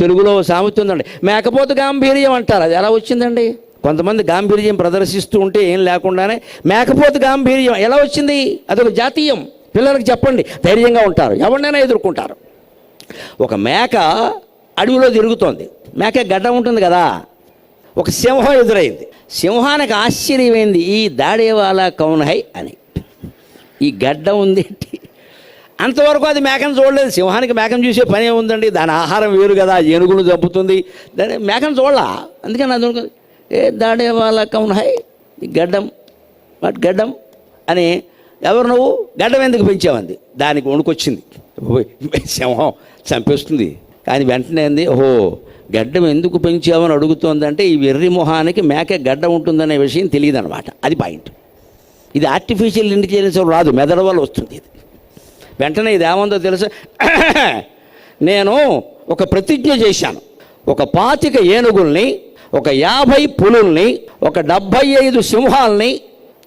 తెలుగులో సామెత ఉందండి, మేకపోతు గాంభీర్యం అంటారు. అది ఎలా వచ్చిందండి? కొంతమంది గాంభీర్యం ప్రదర్శిస్తూ ఉంటే ఏం లేకుండానే మేకపోతు గాంభీర్యం ఎలా వచ్చింది? అదొక జాతీయం. పిల్లలకు చెప్పండి, ధైర్యంగా ఉంటారు, ఎవరినైనా ఎదుర్కొంటారు. ఒక మేక అడవిలో తిరుగుతోంది. మేక గడ్డ ఉంటుంది కదా. ఒక సింహం ఎదురైంది. సింహానికి ఆశ్చర్యమైంది, ఈ దాడేవాలా కౌన్ హై అని. ఈ గడ్డ ఉంది. అంతవరకు అది మేకను చూడలేదు. సింహానికి మేకను చూసే పని ఏముందండి, దాని ఆహారం వేరు కదా, ఏనుగులు చంపుతుంది, దాని మేకను చూడాల. అందుకని అది ఏ దాడేవాలా కౌన్ హై, ఈ గడ్డం వాటి గడ్డం అని. ఎవరు నువ్వు? గడ్డం ఎందుకు పెంచావంది. దానికి వణుకొచ్చింది, సింహం చంపేస్తుంది. కానీ వెంటనే అంది, ఓహో గడ్డం ఎందుకు పెంచావని అడుగుతోందంటే ఈ వెర్రి మొహానికి మేక గడ్డ ఉంటుందనే విషయం తెలియదు అనమాట. అది పాయింట్. ఇది ఆర్టిఫిషియల్ ఇంటెలిజెన్స్ రాదు, మెదడు వల్ల వస్తుంది ఇది. వెంటనే ఇది ఏముందో తెలుసా, నేను ఒక ప్రతిజ్ఞ చేశాను, ఒక 25 ఏనుగుల్ని, ఒక 50 పులుల్ని, ఒక 75 సింహాల్ని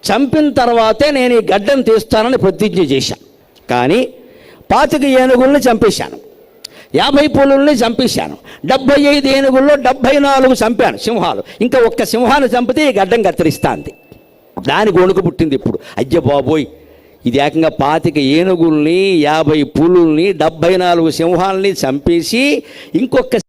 చంపిన తర్వాతే నేను ఈ గడ్డం తీస్తానని ప్రతిజ్ఞ చేశాను. కానీ 25 ఏనుగుల్ని చంపేశాను, 50 పులుల్ని చంపేశాను, 75 ఏనుగుల్లో 74 చంపాను సింహాలు. ఇంకా ఒక్క సింహాన్ని చంపితే ఈ గడ్డం కత్తిరిస్తా అంది. దానికి వణుకు పుట్టింది ఇప్పుడు. అయ్య బాబోయ్, ఇది ఏకంగా 25 ఏనుగుల్ని, 50 పులుల్ని, 74 సింహాలని చంపేసి ఇంకొక